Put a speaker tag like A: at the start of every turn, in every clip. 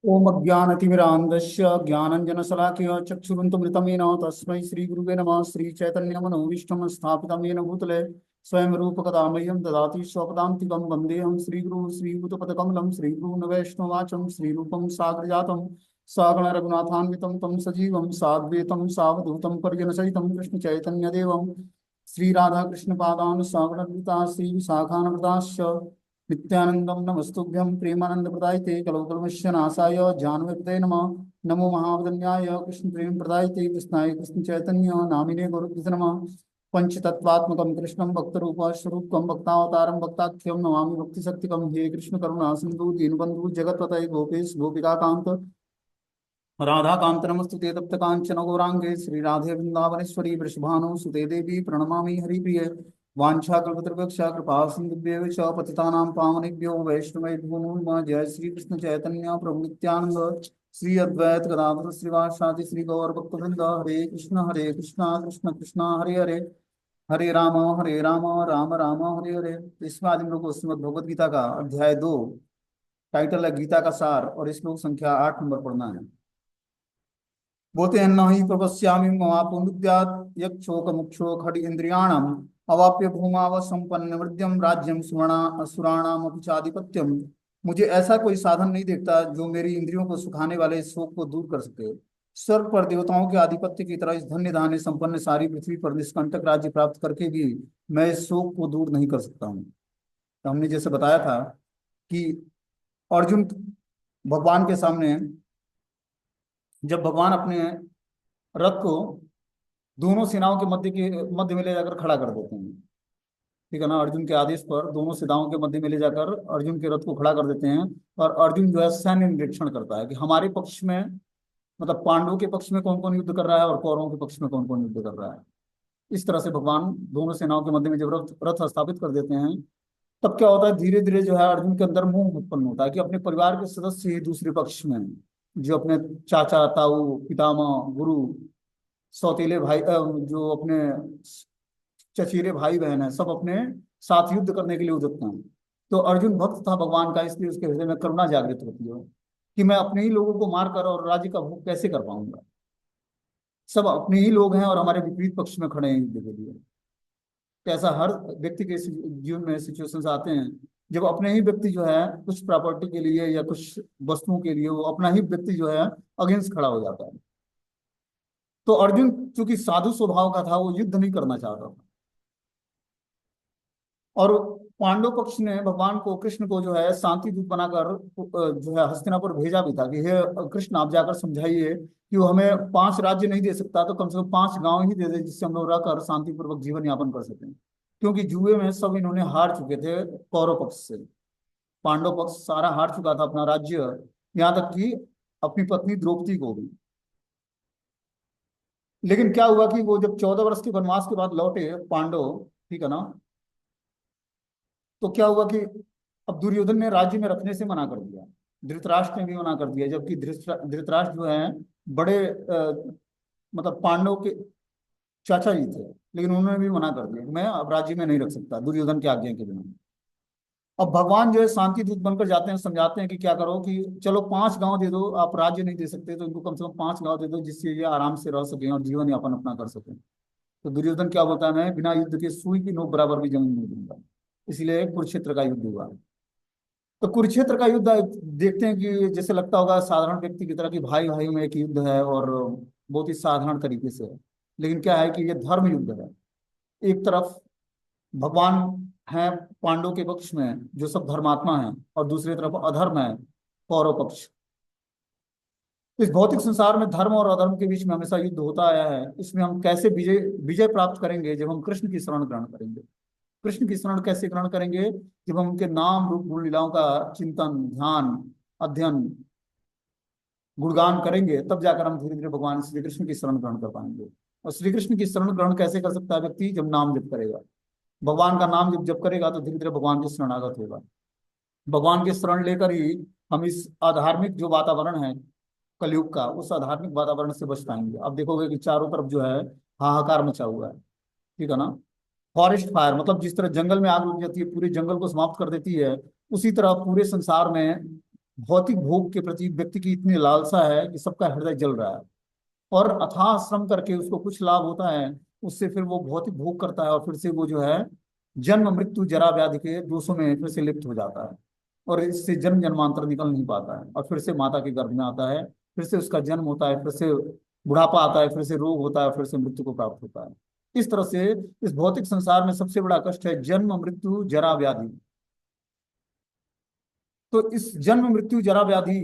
A: ओम अज्ञानतिमिरान्धस्य ज्ञानञ्जनशलाकया चक्षुरुन्मिलितमेन तस्मै श्रीगुरुवे नमः। श्रीचैतन्यमनोभीष्टं स्थापितं येन भूतले स्वयं रूपकदा मह्यं ददाति स्वपदान्तिकं वन्देऽहं श्रीगुरुं श्रीयुतपदकमलं श्रीगुरून् वैष्णवाचं श्रीरूपं साग्रजातं सागणरघुनाथान्वितं तं सजीवं साद्वैतं सावधूतं परिजनसहितं कृष्णचैतन्यदेवं श्रीराधाकृष्णपादान् सागणद्विता श्रीविशाखान्विताश्च नित्यानंदम नमस्तुभ्यं प्रेमानंदप्रदायते कलौकलमश्यनाशाय जानवीपते नमः। नमो महावदन्याय कृष्ण प्रेम प्रदायते कृष्णाय कृष्ण चैतन्य नामिने गुरुभ्यो नमः। पंचतत्वात्मकं कृष्णं भक्तरूप स्वरूपं भक्तावतारं भक्ताख्यं नमामि भक्तिशक्तिकं। हे कृष्ण करुणा सिंधु दीनबंधु जगत्पतये गोपेश गोपिकाकांत राधाकांत नमस्तुते तप्त कांचन गौरांगे श्रीराधे वृंदावनेश्वरी वृषभानुसुते देवी प्रणमामि हरिप्रिय। वाछाकल्पतरुभ्यश्च कृपा सिन्धुभ्येव च पतितानां पावनेभ्यो वैष्णवेभ्यो नमो नमः। जय श्री कृष्ण चैतन्य प्रभु नित्यानंद श्री अद्वैत गदाधर श्रीवासादि श्री गौर भक्तवृंद। हरे कृष्ण कृष्ण कृष्ण हरे हरे, हरे राम राम राम हरे हरे। तो इसमें आज हम लोग को श्रीमद् भगवद गीता का अध्याय 2, टाइटल है गीता का सार, और श्लोक संख्या 8 नंबर पढ़ना है। बोलते हैं, न ही प्रपश्यामि ममापुनुद्यात् यक्षोक मुक्षो खड इंद्रियाणम अवाप्य भूमाव संपन्न मृद्यम राज्यम सुवर्णा असुराणाम अपि चाधिपत्यम। मुझे ऐसा कोई साधन नहीं देखता जो मेरी इंद्रियों को सुखाने वाले शोक को दूर कर सके। स्वर्ग पर देवताओं के आधिपत्य की तरह इस धन्य धान्य संपन्न सारी पृथ्वी पर निष्कंटक राज्य प्राप्त करके भी मैं इस शोक को दूर नहीं कर सकता हूँ। तो हमने जैसे बताया था कि अर्जुन भगवान के सामने, जब भगवान अपने रथ को दोनों सेनाओं के मध्य में ले जाकर खड़ा कर देते हैं, ठीक है ना। अर्जुन के आदेश पर दोनों सेनाओं के मध्य में ले जाकर अर्जुन के रथ को खड़ा कर देते हैं, और अर्जुन जो है सैन्य निरीक्षण करता है कि हमारे पक्ष में, मतलब पांडवों के पक्ष में कौन कौन युद्ध कर रहा है और कौरवों के पक्ष में कौन कौन युद्ध कर रहा है। इस तरह से भगवान दोनों सेनाओं के मध्य में जब रथ स्थापित कर देते हैं, तब क्या होता है, धीरे धीरे जो है अर्जुन के अंदर मोह उत्पन्न होता है कि अपने परिवार के सदस्य ही दूसरे पक्ष में, जो अपने चाचा ताऊ पितामह गुरु सौतेले भाई, जो अपने चचेरे भाई बहन है, सब अपने साथ युद्ध करने के लिए उद्यत हैं। तो अर्जुन भक्त था भगवान का, इसलिए उसके हृदय में करुणा जागृत होती है कि मैं अपने ही लोगों को मार कर और राज्य का भोग कैसे कर पाऊंगा। सब अपने ही लोग हैं और हमारे विपरीत पक्ष में खड़े हैं युद्ध के लिए। तो ऐसा हर व्यक्ति के जीवन में सिचुएशंस आते हैं जब अपने ही व्यक्ति जो है कुछ प्रॉपर्टी के लिए या कुछ वस्तुओं के लिए, वो अपना ही व्यक्ति जो है अगेंस्ट खड़ा हो जाता है। तो अर्जुन चूंकि साधु स्वभाव का था, वो युद्ध नहीं करना चाहता था। और पांडव पक्ष ने भगवान को, कृष्ण को जो है शांति दूत बनाकर जो है हस्तिनापुर भेजा भी था कि हे कृष्ण, आप जाकर समझाइए कि वो हमें 5 राज्य नहीं दे सकता, तो कम से कम 5 गांव ही दे दे जिससे हम लोग रहकर शांतिपूर्वक जीवन यापन कर सकें। क्योंकि जुए में सब इन्होंने हार चुके थे कौरव पक्ष से। पांडव पक्ष सारा हार चुका था अपना राज्य, यहाँ तक कि अपनी पत्नी द्रौपदी को भी। लेकिन क्या हुआ कि वो जब 14 वर्ष के वनवास के बाद लौटे पांडव, ठीक है ना, तो क्या हुआ कि अब दुर्योधन ने राज्य में रखने से मना कर दिया, धृतराष्ट्र ने भी मना कर दिया, जबकि धृतराष्ट्र जो है बड़े मतलब पांडव के चाचा जी थे, लेकिन उन्होंने भी मना कर दिया, मैं अब राज्य में नहीं रख सकता दुर्योधन की आज्ञा के बिना। अब भगवान जो है शांति दूत बनकर जाते हैं, समझाते हैं कि क्या करो कि चलो 5 गांव दे दो, आप राज्य नहीं दे सकते तो इनको कम से कम 5 गांव दे दो जिससे ये आराम से रह सकें और जीवन यापन अपना कर सकें। तो दुर्योधन क्या बोलता है, मैं बिना युद्ध के सुई की नोक बराबर भी जमीन नहीं दूंगा। इसलिए कुरुक्षेत्र का युद्ध हुआ। तो कुरुक्षेत्र का युद्ध देखते हैं कि जैसे लगता होगा साधारण व्यक्ति की तरह कि भाई भाई में एक युद्ध है और बहुत ही साधारण तरीके से है, लेकिन क्या है कि ये धर्म युद्ध है। एक तरफ भगवान है पांडव के पक्ष में जो सब धर्मात्मा है, और दूसरी तरफ अधर्म है कौरव पक्ष। इस भौतिक संसार में धर्म और अधर्म के बीच में हमेशा युद्ध होता आया है। इसमें हम कैसे विजय विजय प्राप्त करेंगे, जब हम कृष्ण की शरण ग्रहण करेंगे। कृष्ण की शरण कैसे ग्रहण करेंगे, जब हम उनके नाम रूप गुण लीलाओं का चिंतन ध्यान अध्ययन गुणगान करेंगे, तब जाकर हम धीरे धीरे भगवान श्री कृष्ण की शरण ग्रहण कर पाएंगे। और श्री कृष्ण की शरण ग्रहण कैसे कर सकता है व्यक्ति, जब नाम जप करेगा। भगवान का नाम जब जप करेगा तो धीरे धीरे भगवान के शरणागत होगा। भगवान के शरण लेकर ही हम इस आधार्मिक जो वातावरण है कलयुग का, उस आधार्मिक वातावरण से बच पाएंगे। अब देखोगे कि चारों तरफ जो है हाहाकार मचा हुआ है, ठीक है ना। फॉरेस्ट फायर मतलब जिस तरह जंगल में आग लग जाती है पूरे जंगल को समाप्त कर देती है, उसी तरह पूरे संसार में भौतिक भोग के प्रति व्यक्ति की इतनी लालसा है कि सबका हृदय जल रहा है, और अथाह श्रम करके उसको कुछ लाभ होता है, उससे फिर वो भौतिक भोग करता है, और फिर से वो जो है जन्म मृत्यु जरा व्याधि के दोषों में फिर से लिप्त हो जाता है, और इससे जन्म जन्मांतर निकल नहीं पाता है, और फिर से माता के गर्भ में आता है, फिर से उसका जन्म होता है, फिर से बुढ़ापा आता है, फिर से रोग होता है, फिर से मृत्यु को प्राप्त होता है। इस तरह से इस भौतिक संसार में सबसे बड़ा कष्ट है जन्म मृत्यु जरा व्याधि। तो इस जन्म मृत्यु जरा व्याधि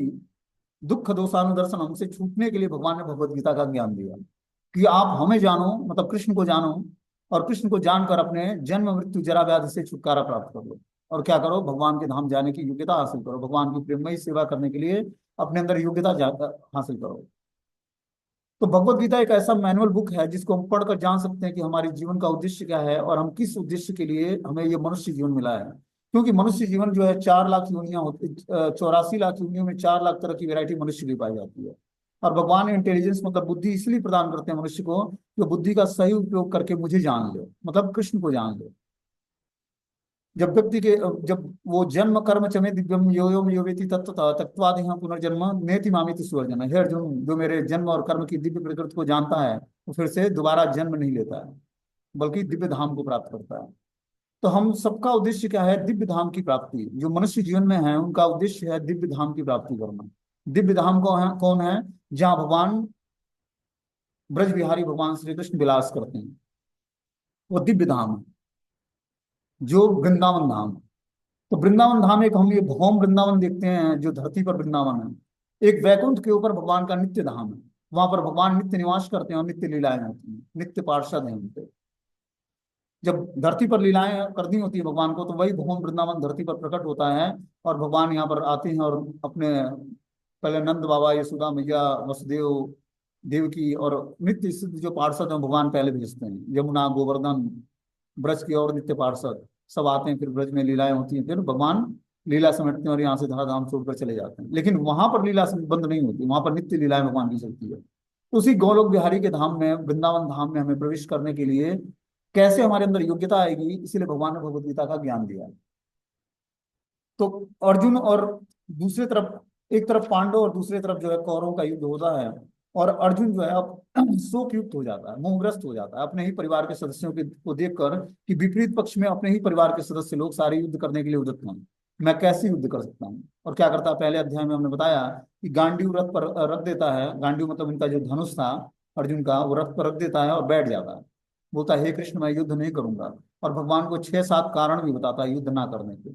A: दुख दोषानुदर्शन हमसे छूटने के लिए भगवान ने भगवत गीता का ज्ञान दिया कि आप हमें जानो, मतलब कृष्ण को जानो, और कृष्ण को जानकर अपने जन्म मृत्यु जरा व्याधि से छुटकारा प्राप्त कर लो, और क्या करो, भगवान के धाम जाने की योग्यता हासिल करो, भगवान की प्रेममयी सेवा करने के लिए अपने अंदर योग्यता हासिल करो। तो भगवत गीता एक ऐसा मैनुअल बुक है जिसको हम पढ़कर जान सकते हैं कि हमारे जीवन का उद्देश्य क्या है, और हम किस उद्देश्य के लिए हमें ये मनुष्य जीवन मिला है। क्योंकि मनुष्य जीवन जो है 4 लाख योनियां होती, 84 लाख योनियों में 4 लाख तरह की वैरायटी मनुष्य की पाई जाती है। और भगवान इंटेलिजेंस मतलब बुद्धि इसलिए प्रदान करते हैं मनुष्य को कि बुद्धि का सही उपयोग करके मुझे जान ले, मतलब कृष्ण को जान ले। जब व्यक्ति के जब वो जन्म कर्म चमे दिव्यम यो यो यो वेति तत्वतः तत्वादि पुनर्जन्म नेति मामिति सुवर्जन। हे अर्जुन, जो मेरे जन्म और कर्म की दिव्य प्रकृति को जानता है वो फिर से दोबारा जन्म नहीं लेता है, बल्कि दिव्य धाम को प्राप्त करता है। तो हम सबका उद्देश्य क्या है? दिव्य धाम की प्राप्ति। जो मनुष्य जीवन में है उनका उद्देश्य है दिव्य धाम की प्राप्ति करना। दिव्य धाम को है कौन है? जहाँ भगवान ब्रज बिहारी भगवान श्री कृष्ण विलास करते हैं, वो दिव्य धाम है, जो वृंदावन धाम है। तो वृंदावन धाम एक हम ये भौम वृंदावन देखते हैं जो धरती पर वृंदावन है, एक वैकुंठ के ऊपर भगवान का नित्य धाम है। वहां पर भगवान नित्य निवास करते हैं और नित्य लीलाएं होती हैं, नित्य पार्षद हैं उनके। जब धरती पर लीलाएं करनी होती है भगवान को, तो वही भगवान वृंदावन धरती पर प्रकट होता है, और भगवान यहाँ पर आते हैं और अपने पहले नंद बाबा, यशोदा मैया, वसुदेव, देवकी और नित्य सिद्ध जो पार्षद हैं भगवान पहले भेजते हैं, यमुना गोवर्धन ब्रज की और नित्य पार्षद सब आते हैं, फिर ब्रज में लीलाएं होती हैं, फिर भगवान लीला समेटते हैं और यहाँ से धराधाम छोड़कर चले जाते हैं। लेकिन वहां पर लीला बंद नहीं होती, वहां पर नित्य लीलाएं भगवान की चलती है। उसी गोलोक बिहारी के धाम में, वृंदावन धाम में हमें प्रवेश करने के लिए कैसे हमारे अंदर योग्यता आएगी, इसीलिए भगवान ने भगवत गीता का ज्ञान दिया है। तो अर्जुन और दूसरे तरफ, एक तरफ पांडव और दूसरे तरफ जो है कौरवों का युद्ध होता है, और अर्जुन जो है अब शोक युक्त हो जाता है, मोहग्रस्त हो जाता है अपने ही परिवार के सदस्यों के को देखकर कि विपरीत पक्ष में अपने ही परिवार के सदस्य लोग सारे युद्ध करने के लिए उद्यत हैं, मैं कैसे युद्ध कर सकता हूँ। और क्या करता है, पहले अध्याय में हमने बताया कि गांडीव रथ पर रख देता है, गांडीव मतलब इनका जो धनुष था अर्जुन का, वो रथ पर रख देता है और बैठ जाता है, बोलता है हे कृष्ण मैं युद्ध नहीं करूंगा, और भगवान को 6-7 कारण भी बताता है युद्ध ना करने के।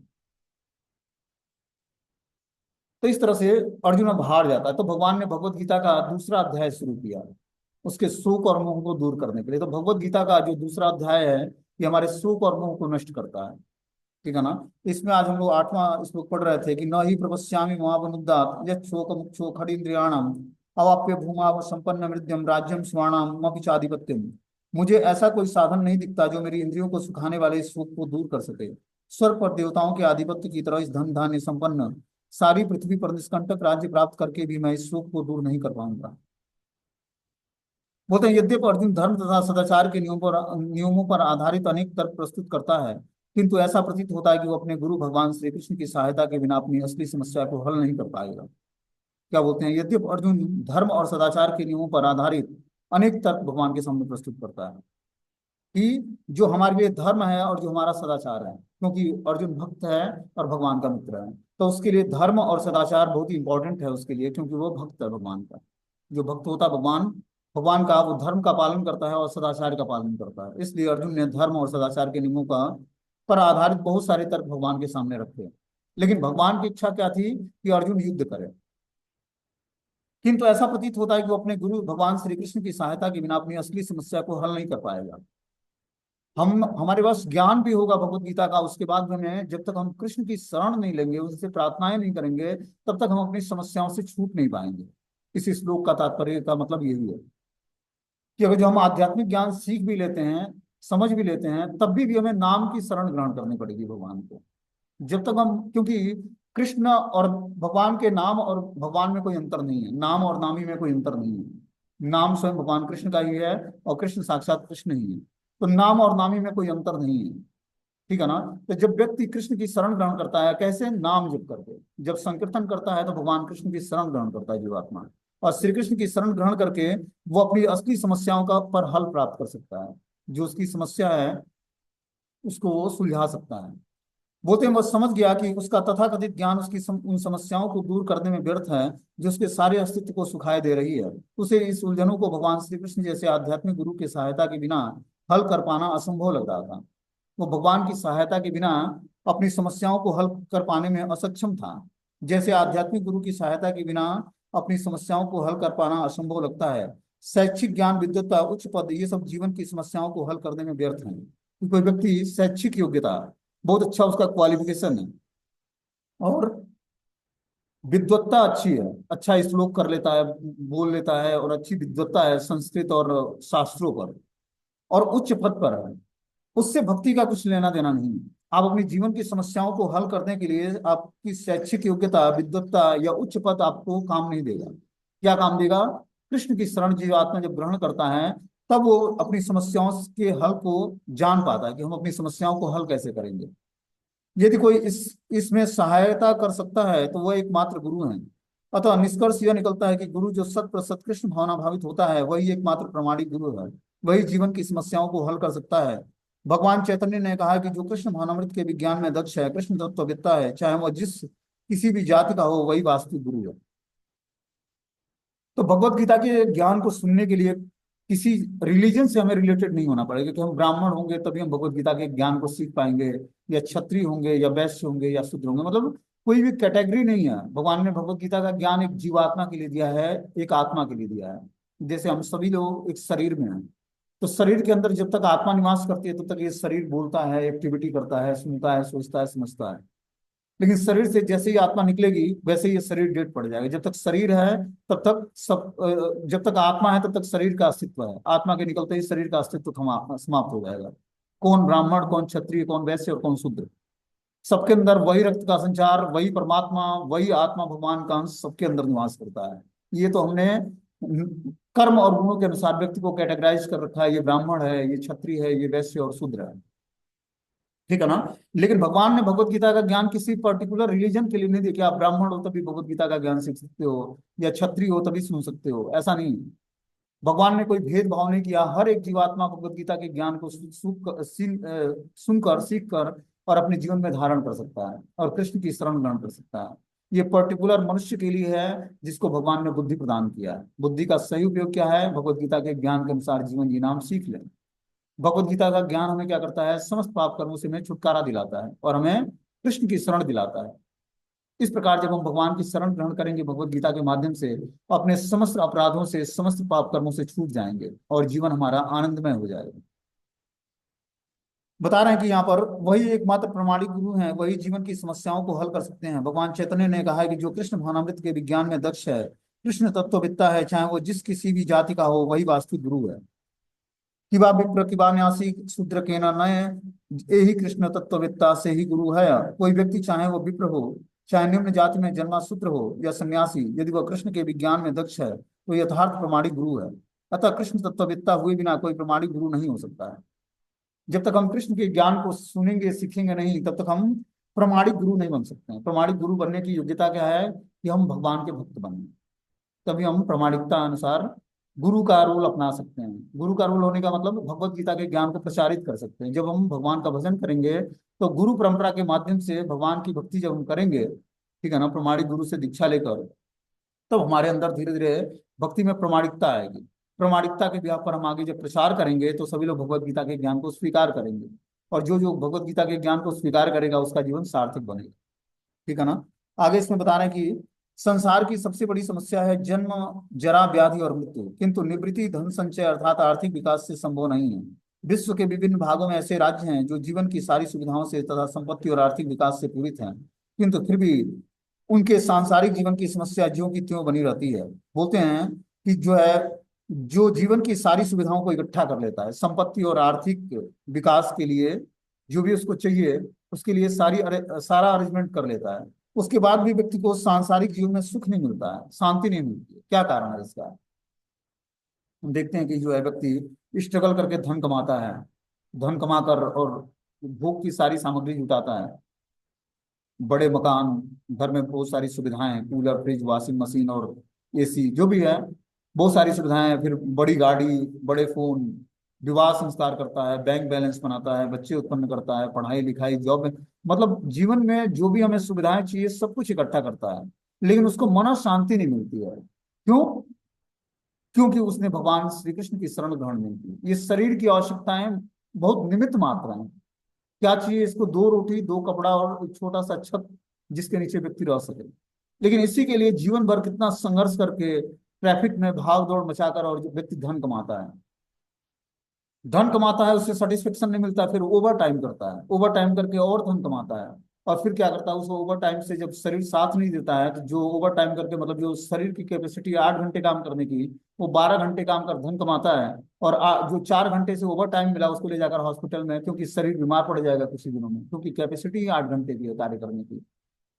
A: तो इस तरह से अर्जुन अब हार जाता है। तो भगवान ने भगवत गीता का दूसरा अध्याय शुरू किया उसके शोक और मोह को दूर करने के लिए। तो भगवत गीता का जो दूसरा अध्याय है ये हमारे शोक और मोह को नष्ट करता है, ठीक है ना। इसमें आज हम लोग 8वां श्लोक पढ़ रहे थे कि न ही प्रपश्यामि महावनुद्दात यत् शोक मुक्षो खड़ीन्द्रियाणाम अवाप्य भूमा संपन्न मृद्यम राज्यम स्वर्णाम मपि चाधिपत्यम। मुझे ऐसा कोई साधन नहीं दिखता जो मेरी इंद्रियों को सुखाने वाले इस शोक को दूर कर सके। स्वर्ग पर देवताओं के आधिपत्य की तरह इस धन धान्य संपन्न सारी पृथ्वी पर निष्कंटक राज्य प्राप्त करके भी मैं इस शोक को दूर नहीं कर पाऊंगा। बोलते हैं यद्यपि अर्जुन धर्म तथा सदाचार के नियमों पर आधारित अनेक तर्क प्रस्तुत करता है, किंतु ऐसा प्रतीत होता है कि वो अपने गुरु भगवान श्री कृष्ण की सहायता के बिना अपनी असली समस्या को हल नहीं कर पाएगा। क्या बोलते हैं, यद्यपि अर्जुन धर्म और सदाचार के नियमों पर आधारित अनेक तर्क भगवान के सामने प्रस्तुत करता है कि जो हमारे लिए धर्म है और जो हमारा सदाचार है, क्योंकि अर्जुन भक्त है और भगवान का मित्र है, तो उसके लिए धर्म और सदाचार बहुत ही इंपॉर्टेंट है उसके लिए, क्योंकि वो भक्त है भगवान का। जो भक्त होता है भगवान भगवान का, वो धर्म का पालन करता है और सदाचार का पालन करता है। इसलिए अर्जुन ने धर्म और सदाचार के नियमों का पर आधारित बहुत सारे तर्क भगवान के सामने रखे। लेकिन भगवान की इच्छा क्या थी कि अर्जुन युद्ध करे, किंतु ऐसा प्रतीत होता है कि वो अपने गुरु भगवान श्री कृष्ण की सहायता के बिना अपनी असली समस्या को हल नहीं कर पाएगा। हम हमारे पास ज्ञान भी होगा भगवत गीता का, उसके बाद हमें जब तक हम कृष्ण की शरण नहीं लेंगे, उनसे प्रार्थनाएं नहीं करेंगे, तब तक हम अपनी समस्याओं से छूट नहीं पाएंगे। इस श्लोक का तात्पर्य का मतलब यही है कि अगर जो हम आध्यात्मिक ज्ञान सीख भी लेते हैं, समझ भी लेते हैं, तब भी हमें नाम की शरण ग्रहण करनी पड़ेगी भगवान को। जब तक हम, क्योंकि कृष्ण और भगवान के नाम और भगवान में कोई अंतर नहीं है, नाम और नामी में कोई अंतर नहीं है। नाम स्वयं भगवान कृष्ण का ही है और कृष्ण साक्षात कृष्ण ही है, तो नाम और नामी में कोई अंतर नहीं है। ठीक है ना। तो जब व्यक्ति कृष्ण की शरण ग्रहण करता है, कैसे? नाम जप करके। जब संकीर्तन करता है तो भगवान कृष्ण की शरण ग्रहण करता है जीवात्मा, और श्री कृष्ण की शरण ग्रहण करके वो अपनी असली समस्याओं का पर हल प्राप्त कर सकता है। जो उसकी समस्या है उसको वो सुलझा सकता है। बोलते हैं वो समझ गया कि उसका तथाकथित ज्ञान उसकी उन समस्याओं को दूर करने में व्यर्थ है जो उसके सारे अस्तित्व को सुखाए दे रही है। उसे इस उलझनों को भगवान श्री कृष्ण जैसे आध्यात्मिक गुरु की सहायता के बिना हल कर पाना असंभव लग रहा था। वो भगवान की सहायता के बिना अपनी समस्याओं को हल कर पाने में असक्षम था। जैसे आध्यात्मिक गुरु की सहायता के बिना अपनी समस्याओं को हल कर पाना असंभव लगता है, शैक्षिक ज्ञान, विद्वत्ता, उच्च पद, ये सब जीवन की समस्याओं को हल करने में व्यर्थ हैं। कोई व्यक्ति शैक्षिक योग्यता, बहुत अच्छा उसका क्वालिफिकेशन है, और विद्वत्ता अच्छी है, अच्छा श्लोक कर लेता है, बोल लेता है, और अच्छी विद्वत्ता है संस्कृत और शास्त्रों पर, और उच्च पद पर है, उससे भक्ति का कुछ लेना देना नहीं है। आप अपनी जीवन की समस्याओं को हल करने के लिए आपकी शैक्षिक योग्यता, विद्वत्ता या उच्च पद आपको काम नहीं देगा। क्या काम देगा? कृष्ण की शरण जीव आत्मा जब ग्रहण करता है तब वो अपनी समस्याओं के हल को जान पाता है कि हम अपनी समस्याओं को हल कैसे करेंगे। यदि कोई इसमें सहायता कर सकता है तो वह एकमात्र गुरु है। अतः निष्कर्ष यह निकलता है कि गुरु जो सत प्रसत कृष्ण भावना भावित होता है वही एकमात्र प्रामाणिक गुरु है। वही जीवन की समस्याओं को हल कर सकता है। भगवान चैतन्य ने कहा कि जो कृष्ण भावनामृत के विज्ञान में दक्ष है, कृष्ण तत्ववेत्ता है, चाहे वह जिस किसी भी जाति का हो, वही वास्तविक गुरु है। तो भगवत गीता के ज्ञान को सुनने के लिए किसी रिलीजन से हमें रिलेटेड नहीं होना पड़ेगा कि हम ब्राह्मण होंगे तभी हम भगवत गीता के ज्ञान को सीख पाएंगे, या क्षत्रिय होंगे, या वैश्य होंगे, या शूद्र होंगे, मतलब कोई भी कैटेगरी नहीं है। भगवान ने भगवत गीता का ज्ञान एक जीवात्मा के लिए दिया है, एक आत्मा के लिए दिया है। जैसे हम सभी लोग एक शरीर में हैं, तो शरीर के अंदर जब तक आत्मा निवास करती है तब तक ये शरीर बोलता है, एक्टिविटी करता है, सुनता है, सोचता है, समझता है। लेकिन शरीर से जैसे ही आत्मा निकलेगी वैसे ही ये शरीर डेड पड़ जाएगा। जब तक शरीर है तब तक सब जब तक आत्मा है तब तक शरीर का अस्तित्व है। आत्मा के निकलते ही शरीर का अस्तित्व समाप्त हो जाएगा। कौन ब्राह्मण, कौन क्षत्रिय, कौन वैश्य और कौन शूद्र, सबके अंदर वही रक्त का संचार, वही परमात्मा, वही आत्मा, भगवान का अंश सबके अंदर निवास करता है। ये तो हमने कर्म और गुणों के अनुसार व्यक्ति को कैटेगराइज कर रखा है, ये ब्राह्मण है, ये क्षत्रिय है, ये वैश्य और शूद्र है। ठीक है ना। लेकिन भगवान ने भगवत गीता का ज्ञान किसी पर्टिकुलर रिलीजन के लिए नहीं दिया कि आप ब्राह्मण हो तभी भगवत गीता का ज्ञान सीख सकते हो, या क्षत्रिय हो तभी सुन सकते हो, ऐसा नहीं। भगवान ने कोई भेदभाव नहीं किया। हर एक जीवात्मा भगवत गीता के ज्ञान को सुनकर, सीख कर और अपने जीवन में धारण कर सकता है, और कृष्ण की शरण ग्रहण कर सकता है। ये पर्टिकुलर मनुष्य के लिए है जिसको भगवान ने बुद्धि प्रदान किया है। बुद्धि का सही उपयोग क्या है? भगवत गीता के ज्ञान के अनुसार जीवन जीना हम सीख लें। भगवत गीता का ज्ञान हमें क्या करता है? समस्त पाप कर्मों से हमें छुटकारा दिलाता है और हमें कृष्ण की शरण दिलाता है। इस प्रकार जब हम भगवान की शरण ग्रहण करेंगे भगवत गीता के माध्यम से, अपने समस्त अपराधों से, समस्त पाप कर्मों से छूट जाएंगे और जीवन हमारा आनंदमय हो जाएगा। बता रहे हैं कि यहाँ पर वही एकमात्र प्रमाणिक गुरु हैं, वही जीवन की समस्याओं को हल कर सकते हैं। भगवान चैतन्य ने कहा है कि जो कृष्ण भावनामृत के विज्ञान में दक्ष है, कृष्ण तत्ववेत्ता है, चाहे वो जिस किसी भी जाति का हो, वही वास्तविक गुरु है। किबा विप्र किबा न्यासी शूद्र के नये, यही कृष्ण तत्ववेत्ता से ही गुरु है। कोई व्यक्ति चाहे वो विप्र हो, चाहे निम्न जाति में जन्मा शूद्र हो, या सन्यासी, यदि वह कृष्ण के विज्ञान में दक्ष है तो यथार्थ प्रमाणिक गुरु है। अतः कृष्ण तत्ववेत्ता हुए बिना कोई प्रमाणिक गुरु नहीं हो सकता है। जब तक हम कृष्ण के ज्ञान को सुनेंगे, सीखेंगे नहीं, तब तक हम प्रमाणिक गुरु नहीं बन सकते हैं। प्रमाणिक गुरु बनने की योग्यता क्या है? कि हम भगवान के भक्त बने, तभी हम प्रामाणिकता अनुसार गुरु का रोल अपना सकते हैं। गुरु का रोल होने का मतलब भगवत गीता के ज्ञान को प्रचारित कर सकते हैं। जब हम भगवान का भजन करेंगे तो गुरु परंपरा के माध्यम से भगवान की भक्ति जब हम करेंगे, ठीक है ना, प्रमाणिक गुरु से दीक्षा लेकर, तब हमारे अंदर धीरे धीरे भक्ति में प्रमाणिकता आएगी। प्रमाणिकता के बिहाफ पर हम आगे जब प्रचार करेंगे तो सभी लोग भगवत गीता के ज्ञान को स्वीकार करेंगे, और जो जो भगवत गीता के ज्ञान को स्वीकार करेगा उसका जीवन सार्थक बनेगा। ठीक है ना। आगे इसमें बता रहे हैं कि संसार की सबसे बड़ी समस्या है जन्म, जरा, व्याधि और मृत्यु, किंतु निवृत्ति, धन संचय अर्थात आर्थिक विकास से संभव नहीं है। विश्व के विभिन्न भागों में ऐसे राज्य हैं जो जीवन की सारी सुविधाओं से तथा संपत्ति और आर्थिक विकास से पूरित हैं, किंतु फिर भी उनके सांसारिक जीवन की समस्या ज्यों की त्यों बनी रहती है। बोलते हैं कि जो है, जो जीवन की सारी सुविधाओं को इकट्ठा कर लेता है, संपत्ति और आर्थिक विकास के लिए जो भी उसको चाहिए, उसके लिए सारा अरेंजमेंट कर लेता है, उसके बाद भी व्यक्ति को सांसारिक जीवन में सुख नहीं मिलता है, शांति नहीं मिलती है। क्या कारण है इसका? हम देखते हैं कि जो है व्यक्ति स्ट्रगल करके धन कमाता है, धन कमाकर और भोग की सारी सामग्री जुटाता है, बड़े मकान, घर में बहुत सारी सुविधाएं, कूलर, फ्रिज, वॉशिंग मशीन और एसी जो भी है, बहुत सारी सुविधाएं हैं, फिर बड़ी गाड़ी, बड़े फोन, विवाह संस्कार करता है, बैंक बैलेंस बनाता है, बच्चे उत्पन्न करता है, पढ़ाई लिखाई, जॉब में, मतलब जीवन में जो भी हमें सुविधाएं चाहिए सब कुछ इकट्ठा करता है। लेकिन उसको मन शांति नहीं मिलती है। क्यों? क्योंकि उसने भगवान श्री कृष्ण की शरण ग्रहण नहीं की। ये शरीर की आवश्यकताएं बहुत निमित्त मात्रा हैं। क्या चाहिए इसको? दो रोटी, दो कपड़ा और एक छोटा सा छत जिसके नीचे व्यक्ति रह सके। लेकिन इसी के लिए जीवन भर कितना संघर्ष करके ट्रैफिक में भाग दौड़ मचाकर और जो व्यक्ति धन कमाता है, धन कमाता है, उससे सेटिस्फेक्शन नहीं मिलता, फिर ओवर टाइम करता है, ओवर टाइम करके और धन कमाता है। और फिर क्या करता है, उस ओवर टाइम से जब शरीर साथ नहीं देता है, तो जो ओवर टाइम करके, मतलब जो शरीर की कैपेसिटी 8 घंटे काम करने की, वो 12 घंटे काम कर धन कमाता है। और जो 4 घंटे से ओवर टाइम मिला उसको ले जाकर हॉस्पिटल में, क्योंकि शरीर बीमार पड़ जाएगा कुछ ही दिनों में, क्योंकि कैपेसिटी ही 8 घंटे की है कार्य करने की।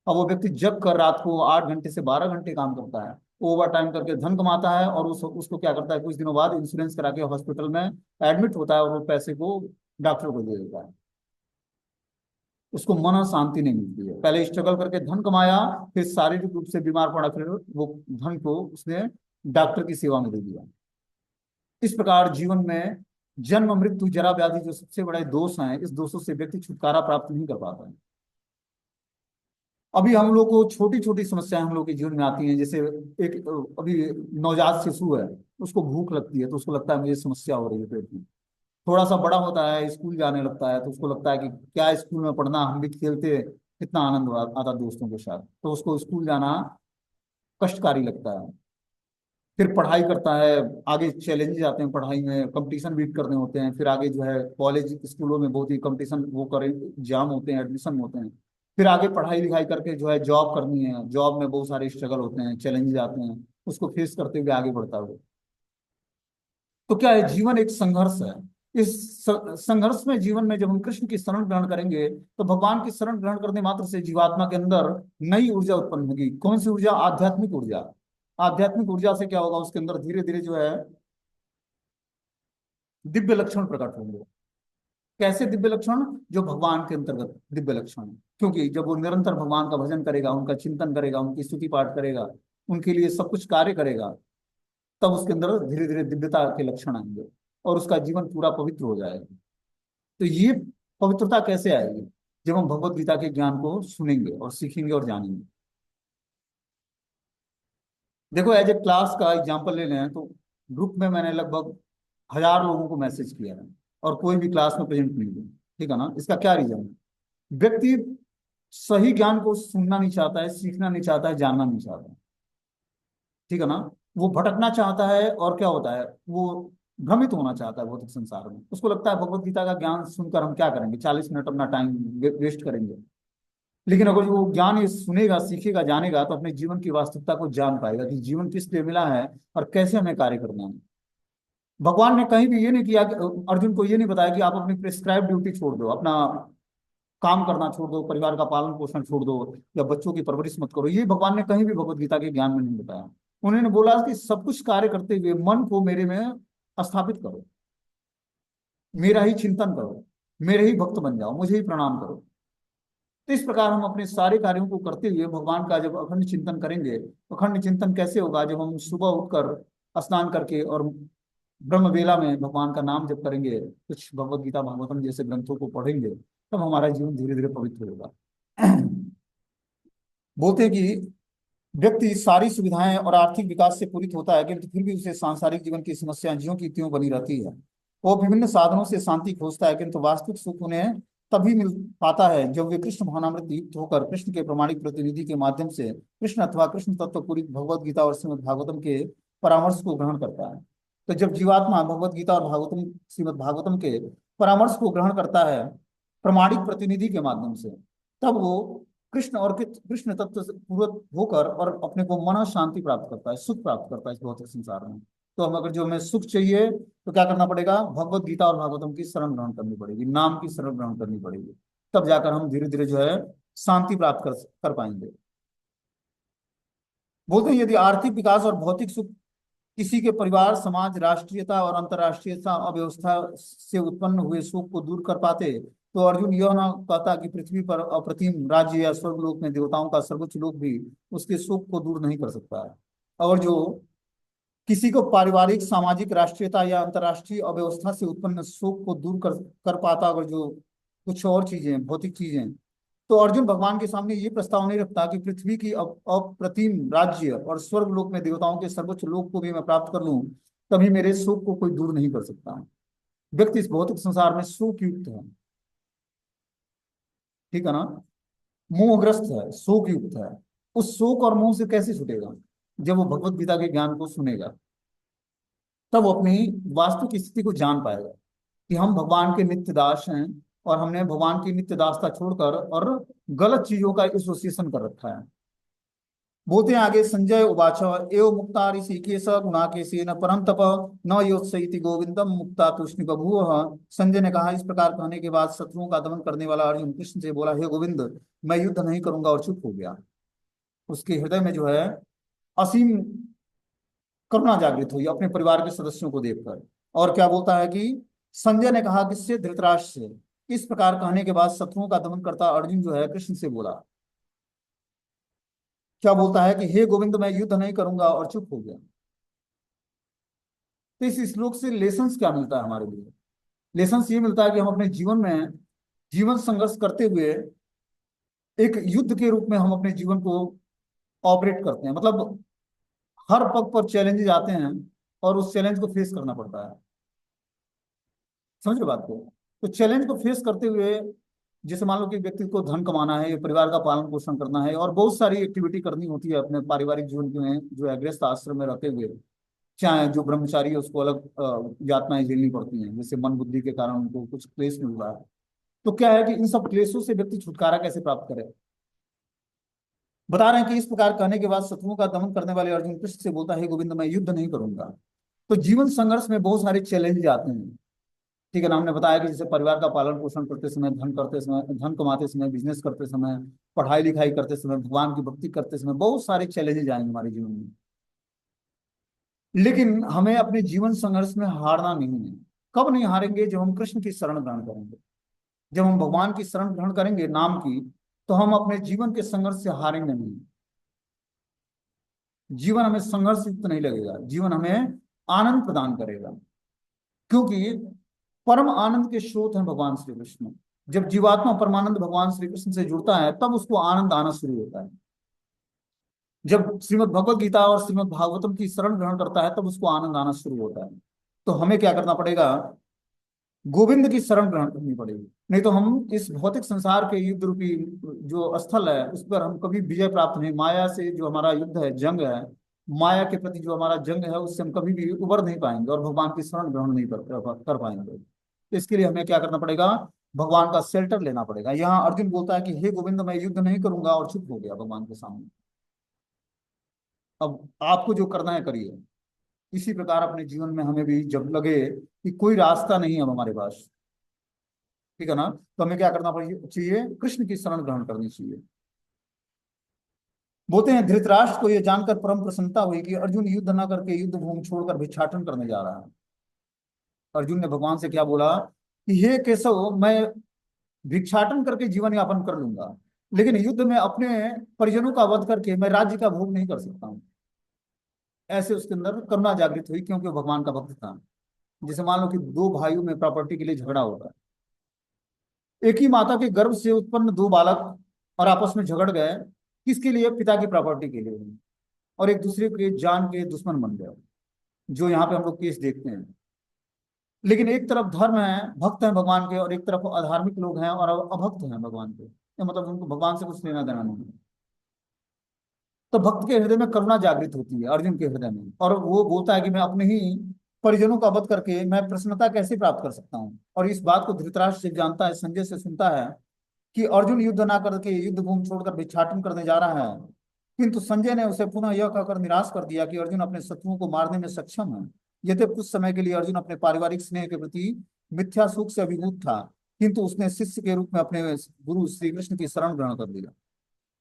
A: अब वो व्यक्ति जग कर रात को 8 घंटे से 12 घंटे काम करता है, ओवर टाइम करके धन कमाता है, और उसको क्या करता है, कुछ दिनों बाद इंश्योरेंस करा के हॉस्पिटल में एडमिट होता है, और वो पैसे को डॉक्टर को दे देता है। उसको मन शांति नहीं मिलती है। पहले स्ट्रगल करके धन कमाया, फिर शारीरिक रूप से बीमार पड़ा, फिर वो धन को उसने डॉक्टर की सेवा में दे दिया। इस प्रकार जीवन में जन्म, मृत्यु, जरा, व्याधि जो सबसे बड़े दोष हैं, इस दोषों से व्यक्ति छुटकारा प्राप्त नहीं कर पाता है। अभी हम लोग को छोटी छोटी समस्याएं हम लोग के जीवन में आती हैं, जैसे एक अभी नवजात शिशु है, उसको भूख लगती है तो उसको लगता है मुझे समस्या हो रही है पेट में। थोड़ा सा बड़ा होता है, स्कूल जाने लगता है, तो उसको लगता है कि क्या स्कूल में पढ़ना, हम भी खेलते, कितना आनंद आता दोस्तों के साथ, तो उसको स्कूल जाना कष्टकारी लगता है। फिर पढ़ाई करता है, आगे चैलेंजेस आते हैं पढ़ाई में, कंपटीशन बीट करने होते हैं, फिर आगे जो है कॉलेज स्कूलों में बहुत ही कंपटीशन वो करे, एग्जाम होते हैं, एडमिशन होते हैं। फिर आगे पढ़ाई लिखाई करके जो है जॉब करनी है, जॉब में बहुत सारे स्ट्रगल होते हैं, चैलेंजेस आते हैं, उसको फेस करते हुए आगे बढ़ता है। तो क्या है, जीवन एक संघर्ष है। इस संघर्ष में, जीवन में जब हम कृष्ण की शरण ग्रहण करेंगे, तो भगवान की शरण ग्रहण करने मात्र से जीवात्मा के अंदर नई ऊर्जा उत्पन्न होगी। कौन सी ऊर्जा? आध्यात्मिक ऊर्जा। आध्यात्मिक ऊर्जा से क्या होगा, उसके अंदर धीरे धीरे जो है दिव्य लक्षण प्रकट होंगे। कैसे दिव्य लक्षण? जो भगवान के अंतर्गत दिव्य लक्षण है। क्योंकि जब वो निरंतर भगवान का भजन करेगा, उनका चिंतन करेगा, उनकी स्तुति पाठ करेगा, उनके लिए सब कुछ कार्य करेगा, तब उसके अंदर धीरे धीरे दिव्यता के लक्षण आएंगे, और उसका जीवन पूरा पवित्र हो जाएगा। तो ये पवित्रता कैसे आएगी? जब हम भगवत गीता के ज्ञान को सुनेंगे और सीखेंगे और जानेंगे। देखो, एज ए क्लास का एग्जाम्पल ले लें तो ग्रुप में मैंने लगभग 1000 लोगों को मैसेज किया है, और कोई भी क्लास में प्रेजेंट नहीं है। ठीक है ना? इसका क्या रीजन है? व्यक्ति सही ज्ञान को सुनना नहीं चाहता है, सीखना नहीं चाहता है, जानना नहीं चाहता है। ठीक है ना? वो भटकना चाहता है, और क्या होता है, वो भ्रमित होना चाहता है भौतिक संसार में। उसको लगता है भगवत गीता का ज्ञान सुनकर हम क्या करेंगे, 40 मिनट अपना टाइम वेस्ट करेंगे। लेकिन अगर वो ज्ञान ये सुनेगा, सीखेगा, जानेगा, तो अपने जीवन की वास्तविकता को जान पाएगा कि जीवन किस लिए मिला है और कैसे हमें कार्य करना है। भगवान ने कहीं भी ये नहीं किया अर्जुन को ये नहीं बताया कि आप अपनी प्रिस्क्राइब ड्यूटी छोड़ दो, अपना काम करना छोड़ दो, परिवार का पालन पोषण छोड़ दो, या बच्चों की परवरिश मत करो। ये भगवान ने कहीं भी भगवत गीता के ज्ञान में नहीं बताया। उन्होंने बोला कि सब कुछ कार्य करते हुए मन को मेरे में स्थापित करो, मेरा ही चिंतन करो, मेरे ही भक्त बन जाओ, मुझे ही प्रणाम करो। तो इस प्रकार हम अपने सारे कार्यों को करते हुए भगवान का जब अखंड चिंतन करेंगे, अखंड चिंतन कैसे होगा? जब हम सुबह उठकर स्नान करके और ब्रह्म वेला में भगवान का नाम जप करेंगे, कुछ भगवत गीता भागवतम जैसे ग्रंथों को पढ़ेंगे, तब हमारा जीवन धीरे धीरे पवित्र होगा। बोलते हैं कि व्यक्ति सारी सुविधाएं और आर्थिक विकास से पूरित होता है, किंतु फिर भी उसे सांसारिक जीवन की समस्याएं ज्यों की त्यों बनी रहती है। वो विभिन्न साधनों से शांति खोजता है, किंतु वास्तविक सुख उन्हें तभी मिल पाता है जब वे कृष्ण भावनामृत युक्त होकर कृष्ण के प्रमाणिक प्रतिनिधि के माध्यम से कृष्ण अथवा कृष्ण तत्व पूरी भगवत गीता और श्रीमद् भागवतम के परामर्श को ग्रहण करता है। तो जब जीवात्मा भगवत गीता और भागवतम, श्रीमद् भागवतम के परामर्श को ग्रहण करता है प्रमाणिक प्रतिनिधि के माध्यम से, तब वो कृष्ण और कृष्ण तत्व से पूरक होकर और अपने को मन शांति प्राप्त करता है, सुख प्राप्त करता है इस भौतिक संसार में। तो हम अगर जो हमें सुख चाहिए, तो क्या करना पड़ेगा? भगवत गीता और भागवतम की शरण ग्रहण करनी पड़ेगी, नाम की शरण ग्रहण करनी पड़ेगी। तब जाकर हम धीरे धीरे जो है शांति प्राप्त कर पाएंगे। बोलते हैं यदि आर्थिक विकास और भौतिक सुख किसी के परिवार, समाज, राष्ट्रीयता और अंतर्राष्ट्रीयता अव्यवस्था से उत्पन्न हुए सुख को दूर कर पाते, तो अर्जुन यह ना कहता कि पृथ्वी पर अप्रतिम राज्य या स्वर्गलोक में देवताओं का सर्वोच्च लोक भी उसके सुख को दूर नहीं कर सकता है। और जो किसी को पारिवारिक, सामाजिक, राष्ट्रीयता या अंतर्राष्ट्रीय अव्यवस्था से उत्पन्न शोक को दूर कर पाता, अगर जो कुछ और चीजें, भौतिक चीजें, तो अर्जुन भगवान के सामने ये प्रस्ताव नहीं रखता कि पृथ्वी की अप्रतिम राज्य और स्वर्ग लोक में देवताओं के सर्वोच्च लोक को भी मैं प्राप्त कर लूं, तभी मेरे शोक को कोई दूर नहीं कर सकता। व्यक्ति इस भौतिक संसार में शोक युक्त है, ठीक है ना, मोहग्रस्त है, शोक युक्त है। उस शोक और मोह से कैसे छूटेगा? जब वो भगवत गीता के ज्ञान को सुनेगा, तब वो अपनी वास्तविक स्थिति को जान पाएगा कि हम भगवान के नित्य दास हैं, और हमने भगवान की नित्य दासता छोड़कर और गलत चीजों का एसोसिएशन कर रखा है। बोलते हैं आगे, संजय उवाच एव मुक्ता ऋषिकेश गुणाकेशेन परम तप न योत्सयति गोविंदम मुक्ता तूष्णी बभूव। संजय ने कहा, इस प्रकार कहने के बाद शत्रुओं का दमन करने वाला अर्जुन कृष्ण से बोला, हे गोविंद, मैं युद्ध नहीं करूंगा, और चुप हो गया। उसके हृदय में जो है असीम करुणा जागृत हुई अपने परिवार के सदस्यों को देखकर। और क्या बोलता है कि संजय ने कहा, किससे? धृतराष्ट्र से। इस प्रकार कहने के बाद शत्रुओं का दमन करता अर्जुन जो है कृष्ण से बोला, क्या बोलता है कि हे गोविंद, मैं युद्ध नहीं करूंगा, और चुप हो गया। तो इस श्लोक से लेसन्स क्या मिलता है हमारे लिए? लेसन्स ये मिलता है कि हम अपने जीवन में जीवन संघर्ष करते हुए एक युद्ध के रूप में हम अपने जीवन को ऑपरेट करते हैं। मतलब हर पग पर चैलेंजेस आते हैं, और उस चैलेंज को फेस करना पड़ता है। समझ रहे बात को? तो चैलेंज को फेस करते हुए, जैसे मान लो कि व्यक्ति को धन कमाना है, परिवार का पालन पोषण करना है, और बहुत सारी एक्टिविटी करनी होती है अपने पारिवारिक जीवन में, जो है गृहस्थ आश्रम में रहते हुए। चाहे जो ब्रह्मचारी है उसको अलग यातनाएं झेलनी पड़ती हैं, जैसे मन बुद्धि के कारण उनको कुछ क्लेश मिल रहा है। तो क्या है कि इन सब क्लेशों से व्यक्ति छुटकारा कैसे प्राप्त करे? बता रहे हैं कि इस प्रकार कहने के बाद शत्रुओं का दमन करने वाले अर्जुन कृष्ण से बोलता है, हे गोविंद, मैं युद्ध नहीं करूंगा। तो जीवन संघर्ष में बहुत सारे चैलेंज आते हैं, ठीक है ना। हमने बताया कि जैसे परिवार का पालन पोषण करते समय, धन करते समय, धन कमाते समय, बिजनेस करते समय, पढ़ाई लिखाई करते समय, भगवान की भक्ति करते समय बहुत सारे चैलेंजेस आएंगे हमारे जीवन में। लेकिन हमें अपने जीवन संघर्ष में हारना नहीं है। कब नहीं हारेंगे? जब हम कृष्ण की शरण ग्रहण करेंगे, जब हम भगवान की शरण ग्रहण करेंगे नाम की, तो हम अपने जीवन के संघर्ष से हारेंगे नहीं। जीवन हमें संघर्ष युक्त नहीं लगेगा, जीवन हमें आनंद प्रदान करेगा, क्योंकि परम आनंद के स्रोत हैं भगवान श्री कृष्ण। जब जीवात्मा परमानंद भगवान श्री कृष्ण से जुड़ता है, तब उसको आनंद आना शुरू होता है। जब श्रीमद् भगवत गीता और श्रीमद् भागवतम की शरण ग्रहण करता है, तब उसको आनंद आना शुरू होता है। तो हमें क्या करना पड़ेगा? गोविंद की शरण ग्रहण करनी पड़ेगी, नहीं तो हम इस भौतिक संसार के युद्ध रूपी जो स्थल है, उस पर हम कभी विजय प्राप्त नहीं। माया से जो हमारा युद्ध है, जंग है, माया के प्रति जो हमारा जंग है, उससे हम कभी भी उबर नहीं पाएंगे, और भगवान की शरण ग्रहण नहीं कर पाएंगे। तो इसके लिए हमें क्या करना पड़ेगा? भगवान का शेल्टर लेना पड़ेगा। यहाँ अर्जुन बोलता है कि हे गोविंद, मैं युद्ध नहीं करूंगा, और चुप हो गया भगवान के सामने। अब आपको जो करना है करिए। इसी प्रकार अपने जीवन में हमें भी जब लगे कि कोई रास्ता नहीं है अब हमारे पास, ठीक है ना, तो हमें क्या करना चाहिए? कृष्ण की शरण ग्रहण करनी चाहिए। बोलते हैं, धृतराष्ट्र को यह जानकर परम प्रसन्नता हुई कि अर्जुन युद्ध न करके युद्ध भूमि छोड़कर भिक्षाटन करने जा रहा है। अर्जुन ने भगवान से क्या बोला कि हे केशव, मैं भिक्षाटन करके जीवन यापन कर लूंगा, लेकिन युद्ध में अपने परिजनों का वध करके मैं राज्य का भोग नहीं कर सकता हूँ। ऐसे उसके अंदर करुणा जागृत हुई, क्योंकि वो भगवान का भक्त था। जैसे मान लो कि दो भाइयों में प्रॉपर्टी के लिए झगड़ा होता है, एक ही माता के गर्भ से उत्पन्न दो बालक, और आपस में झगड़ गए, किसके लिए? पिता की प्रॉपर्टी के लिए, और एक दूसरे के जान के दुश्मन बन गए, जो यहाँ पे हम लोग केस देखते हैं। लेकिन एक तरफ धर्म है, भक्त हैं भगवान के, और एक तरफ अधार्मिक लोग हैं और अभक्त हैं भगवान के, मतलब उनको भगवान से कुछ लेना देना नहीं है। तो भक्त के हृदय में करुणा जागृत होती है, अर्जुन के हृदय में, और वो बोलता है कि मैं अपने ही परिजनों का वध करके मैं प्रसन्नता कैसे प्राप्त कर सकता हूँ। और इस बात को धृतराष्ट्र से जानता है, संजय से सुनता है कि अर्जुन युद्ध ना करके युद्ध भूमि छोड़कर भिक्षाटन करने जा रहा है। किंतु संजय ने उसे पुनः यह कहकर निराश कर दिया कि अर्जुन अपने शत्रुओं को मारने में सक्षम है। यद्यपि कुछ समय के लिए अर्जुन अपने पारिवारिक स्नेह के प्रति मिथ्या सुख से अभिभूत था, किंतु उसने शिष्य के रूप में अपने गुरु श्री कृष्ण की शरण ग्रहण कर लिया।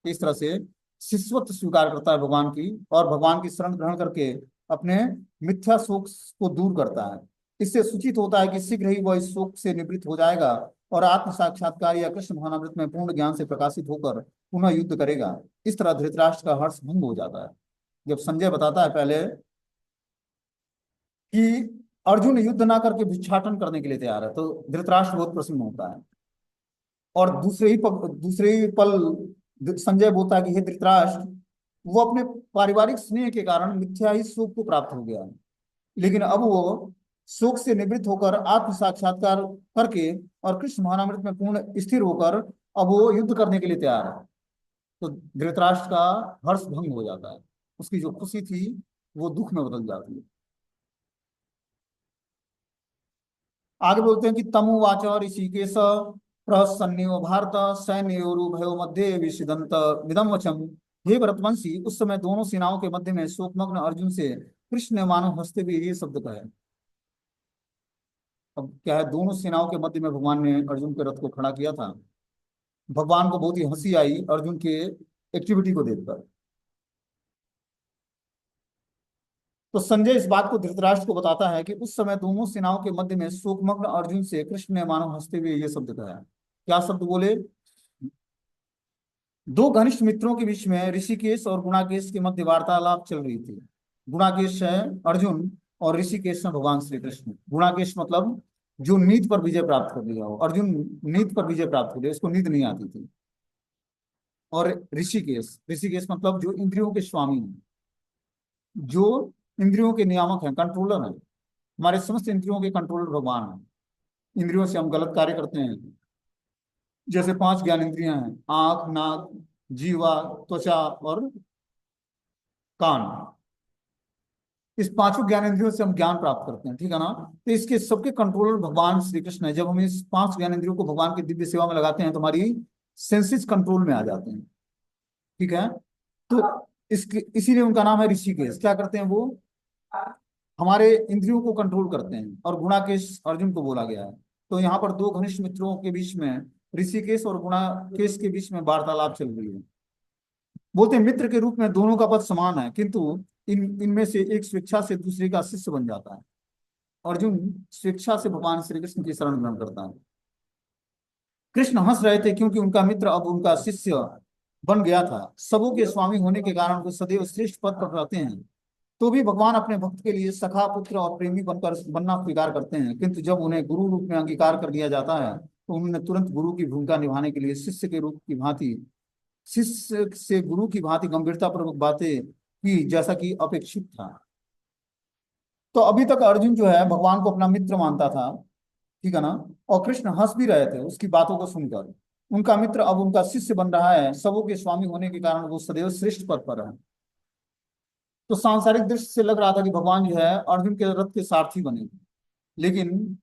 A: इस तरह से शिष्यत्व स्वीकार करता है भगवान की, और भगवान की शरण ग्रहण करके अपने मिथ्या शोक को दूर करता है। इससे सूचित होता है कि शीघ्र ही वह इस शोक से निवृत्त हो जाएगा, और आत्म साक्षात्कार या कृष्ण भावनामृत में पूर्ण ज्ञान से प्रकाशित होकर पुनः युद्ध करेगा। इस तरह धृतराष्ट्र का हर्ष भंग हो जाता है। जब संजय बताता है पहले कि अर्जुन युद्ध ना करके भिक्षाटन करने के लिए तैयार है, तो धृतराष्ट्र बहुत प्रसन्न होता है। और दूसरे ही पल संजय बोलता है कि हे धृतराष्ट्र, वो अपने पारिवारिक स्नेह के कारण मिथ्या ही सुख को प्राप्त हो गया है, लेकिन अब वो शोक से निवृत्त होकर आत्म साक्षात्कार करके और कृष्ण भावनामृत में पूर्ण स्थिर होकर अब वो युद्ध करने के लिए तैयार है। तो धृतराष्ट्र का हर्ष भंग हो जाता है, उसकी जो खुशी थी वो दुख में बदल जाती है। आगे बोलते हैं कि तमुवाच ऋषिकेश प्रहसन्यो भारत सैन्योरुभयो मध्ये विषिदंत विदम वचम। हे भरतवंशी, उस समय दोनों सेनाओं के मध्य में शोकमग्न अर्जुन से कृष्ण ने मानो हंसते हुए ये शब्द कहे। अब क्या है, दोनों सेनाओं के मध्य में भगवान ने अर्जुन के रथ को खड़ा किया था। भगवान को बहुत ही हंसी आई अर्जुन के एक्टिविटी को देखकर। तो संजय इस बात को धृतराष्ट्र को बताता है कि उस समय दोनों सेनाओं के मध्य में शोकमग्न अर्जुन से कृष्ण ने मानो हंसते हुए ये शब्द कहा। क्या शब्द बोले? दो घनिष्ठ मित्रों के बीच में ऋषिकेश और गुणाकेश के मध्य वार्तालाप चल रही थी। गुणाकेश है अर्जुन और ऋषिकेश है भगवान श्री कृष्ण। गुणाकेश मतलब जो नीति पर विजय प्राप्त कर लिया हो। अर्जुन नीति पर विजय प्राप्त कर लिया, उसको नीति नहीं आती थी। और ऋषिकेश, ऋषिकेश मतलब जो इंद्रियों के स्वामी हैं, जो इंद्रियों के नियामक हैं, कंट्रोलर हैं। हमारे समस्त इंद्रियों के कंट्रोलर भगवान हैं। इंद्रियों से हम गलत कार्य करते हैं। जैसे पांच ज्ञान इंद्रियां हैं, आंख, नाक, जीवा, त्वचा और कान। इस पांचों ज्ञान इंद्रियों से हम ज्ञान प्राप्त करते हैं, ठीक है ना। तो इसके सबके कंट्रोलर भगवान श्री कृष्ण है। जब हम इस पांच ज्ञान इंद्रियों को भगवान की दिव्य सेवा में लगाते हैं तो हमारी सेंसेस कंट्रोल में आ जाते हैं, ठीक है। तो इसके इसीलिए उनका नाम है ऋषिकेश। क्या करते हैं वो? हमारे इंद्रियों को कंट्रोल करते हैं। और गुणाकेश अर्जुन को बोला गया है। तो यहाँ पर दो घनिष्ठ मित्रों के बीच में, ऋषिकेश और गुणाकेश के बीच में वार्तालाप चल रही है। बोलते हैं मित्र के रूप में दोनों का पद समान है, किंतु इनमें से एक स्वेच्छा से दूसरे का शिष्य बन जाता है। अर्जुन स्वेच्छा से भगवान श्री कृष्ण की शरण ग्रहण करता है। कृष्ण हंस रहे थे क्योंकि उनका मित्र अब उनका शिष्य बन गया था। सबों के स्वामी होने के कारण वो सदैव श्रेष्ठ पद पर रहते हैं। तो भी भगवान अपने भक्त के लिए सखा, पुत्र और प्रेमी बनकर बनना स्वीकार करते हैं, किंतु जब उन्हें गुरु रूप में अंगीकार कर लिया जाता है तो उन्होंने तुरंत गुरु की भूमिका निभाने के लिए शिष्य के रूप की भांति, शिष्य से गुरु की भांति गंभीरता पूर्वक बातें की, जैसा कि अपेक्षित था। तो अभी तक अर्जुन जो है भगवान को अपना मित्र मानता था, ठीक है ना। और कृष्ण हंस भी रहे थे उसकी बातों को सुनकर। उनका मित्र अब उनका शिष्य बन रहा है। सबों के स्वामी होने के कारण वो सदैव श्रेष्ठ पद पर है। तो सांसारिक दृष्टि से लग रहा था कि भगवान जो है अर्जुन के रथ के सारथी बने, लेकिन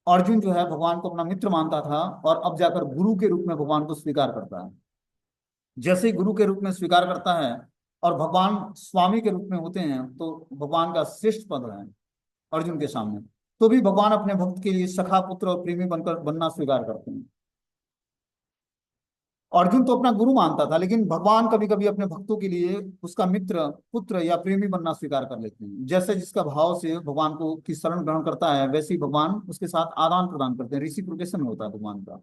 A: अर्जुन जो है भगवान को अपना मित्र मानता था और अब जाकर गुरु के रूप में भगवान को स्वीकार करता है। जैसे ही गुरु के रूप में स्वीकार करता है और भगवान स्वामी के रूप में होते हैं तो भगवान का श्रेष्ठ पद है अर्जुन के सामने। तो भी भगवान अपने भक्त के लिए सखा, पुत्र और प्रेमी बनकर बनना स्वीकार करते हैं। अर्जुन तो अपना गुरु मानता था, लेकिन भगवान कभी कभी अपने भक्तों के लिए उसका मित्र, पुत्र या प्रेमी बनना स्वीकार कर लेते हैं। जैसे जिसका भाव से भगवान को की शरण ग्रहण करता है वैसे ही भगवान उसके साथ आदान प्रदान करते हैं। रिसिप्रोकेशन होता है भगवान का।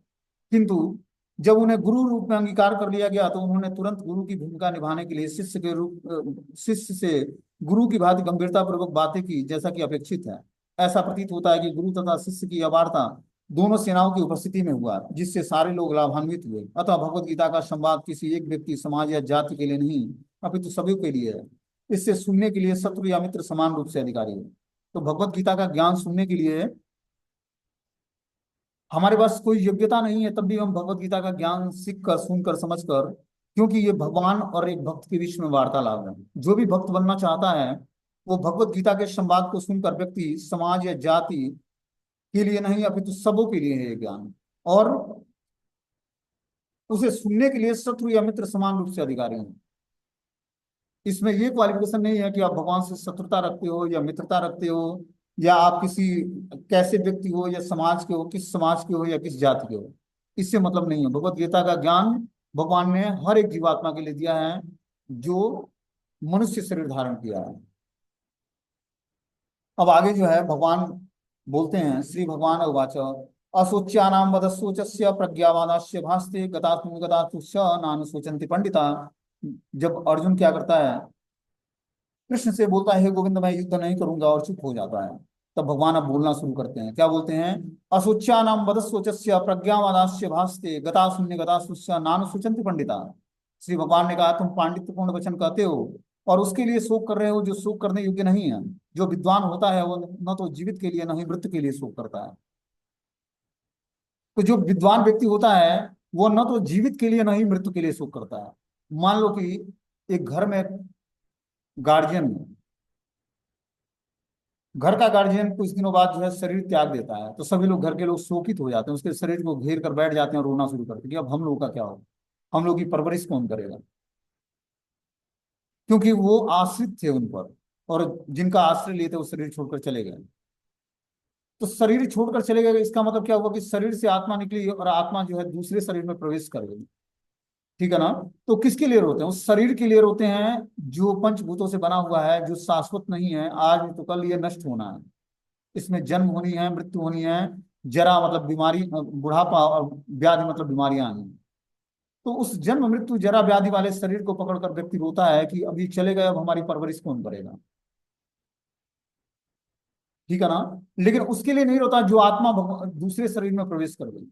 A: किंतु जब उन्हें गुरु रूप में अंगीकार कर लिया गया तो उन्होंने तुरंत गुरु की भूमिका निभाने के लिए शिष्य से गुरु की भांति गंभीरता पूर्वक बातें की, जैसा कि अपेक्षित है। ऐसा प्रतीत होता है कि गुरु तथा शिष्य की यह वार्ता दोनों सेनाओं की उपस्थिति में हुआ, जिससे सारे लोग लाभान्वित हुए। अतः भगवत गीता का संवाद किसी एक व्यक्ति, समाज या जाति के लिए नहीं, अपितु सभी के लिए है। इससे सुनने के लिए शत्रु या मित्र समान रूप से अधिकारी है। तो भगवत गीता का ज्ञान सुनने के लिए हमारे पास कोई योग्यता नहीं है, तब भी हम भगवत गीता का ज्ञान सीख कर, सुनकर, समझकर, क्योंकि ये भगवान और एक भक्त के बीच में वार्तालाप है। जो भी भक्त बनना चाहता है वो भगवत गीता के संवाद को सुनकर व्यक्ति, समाज या जाति के लिए नहीं अपितु सबों के लिए है ये ज्ञान। और उसे सुनने के लिए शत्रु या मित्र समान रूप से अधिकारी हैं। इसमें ये क्वालिफिकेशन नहीं है कि आप भगवान से शत्रुता रखते हो या मित्रता रखते हो, या आप किसी कैसे व्यक्ति हो, या समाज के हो, किस समाज के हो या किस जाति के हो। इससे मतलब नहीं है। भगवत गीता का ज्ञान भगवान ने हर एक जीवात्मा के लिए दिया है जो मनुष्य शरीर धारण किया है। अब आगे जो है भगवान बोलते हैं, श्री भगवान उवाच, अशोच्यानाम वदशोचस्य प्रज्ञावादास्य भास्ते गतात्म गतातुश्च नान सोचन्ति पंडिता। जब अर्जुन क्या करता है, कृष्ण से बोलता है, हे गोविंद मैं युद्ध नहीं करूंगा, और चुप हो जाता है। तब भगवान अब बोलना शुरू करते हैं, क्या बोलते हैं? अशोच्यानाम वदशोचस्य प्रज्ञावादास्य भास्ते गता शून्य गतासुश्च नान सोचन्ति पंडिता। श्री भगवान ने कहा, तुम पांडित्यपूर्ण वचन कहते हो और उसके लिए शोक कर रहे हो जो शोक करने योग्य नहीं है। जो विद्वान होता है वो न तो जीवित के लिए न ही मृत्यु के लिए शोक करता है। तो जो विद्वान व्यक्ति होता है वो न तो जीवित के लिए न ही मृत्यु के लिए शोक करता है। मान लो कि एक घर में गार्जियन, घर का गार्जियन कुछ दिनों बाद जो है शरीर त्याग देता है, तो सभी लोग, घर के लोग शोकित हो जाते हैं, उसके शरीर को घेर कर बैठ जाते हैं और रोना शुरू करते हैं कि अब हम लोगों का क्या होगा, हम लोग की परवरिश कौन करेगा। क्योंकि वो आश्रित थे उन पर, और जिनका आश्रय लिए थे वो शरीर छोड़कर चले गए। तो शरीर छोड़कर चले गए, इसका मतलब क्या हुआ कि शरीर से आत्मा निकली और आत्मा जो है दूसरे शरीर में प्रवेश कर गई। ठीक है ना? तो किसके लिए रोते हैं? उस शरीर के लिए रोते हैं जो पंचभूतों से बना हुआ है, जो शाश्वत नहीं है, आज नहीं तो कल ये नष्ट होना है। इसमें जन्म होनी है, मृत्यु होनी है, जरा मतलब बीमारी, बुढ़ापा, और व्याधि मतलब बीमारियां आनी। तो उस जन्म मृत्यु जरा व्याधि वाले शरीर को पकड़कर व्यक्ति रोता है कि अभी चले गए, अब हमारी परवरिश कौन करेगा। ठीक है ना? लेकिन उसके लिए नहीं रोता जो आत्मा दूसरे शरीर में प्रवेश कर गई।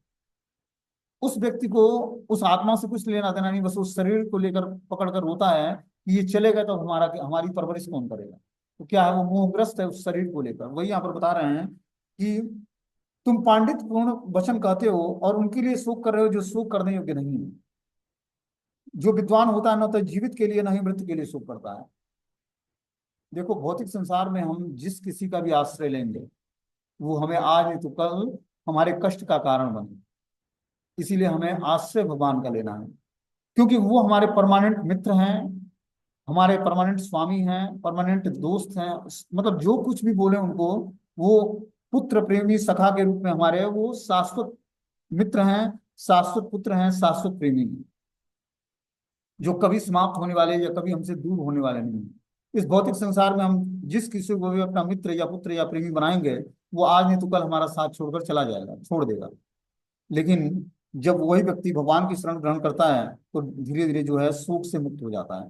A: उस व्यक्ति को उस आत्मा से कुछ लेना देना नहीं, बस उस शरीर को लेकर पकड़ कर रोता है कि ये चले गए तो हमारा हमारी परवरिश कौन करेगा। तो क्या है, वो मोहग्रस्त है उस शरीर को लेकर। वही यहाँ पर बता रहे हैं कि तुम पांडित पूर्ण वचन कहते हो और उनके लिए शोक कर रहे हो जो शोक करने योग्य नहीं है। जो विद्वान होता है न तो जीवित के लिए न ही मृत्यु के लिए शोक करता है। देखो, भौतिक संसार में हम जिस किसी का भी आश्रय लेंगे वो हमें आज नहीं तो कल हमारे कष्ट का कारण बने। इसीलिए हमें आश्रय भगवान का लेना है, क्योंकि वो हमारे परमानेंट मित्र हैं, हमारे परमानेंट स्वामी हैं, परमानेंट दोस्त हैं। मतलब जो कुछ भी बोले उनको, वो पुत्र प्रेमी सखा के रूप में हमारे वो शाश्वत मित्र हैं, शाश्वत पुत्र हैं, शाश्वत प्रेमी हैं, जो कभी समाप्त होने वाले या कभी हमसे दूर होने वाले नहीं हैं। इस भौतिक संसार में हम जिस किसी को भी अपना मित्र या पुत्र या प्रेमी बनाएंगे, वो आज नहीं तो कल हमारा साथ छोड़कर चला जाएगा, छोड़ देगा। लेकिन जब वही व्यक्ति भगवान की शरण ग्रहण करता है तो धीरे धीरे जो है शोक से मुक्त हो जाता है।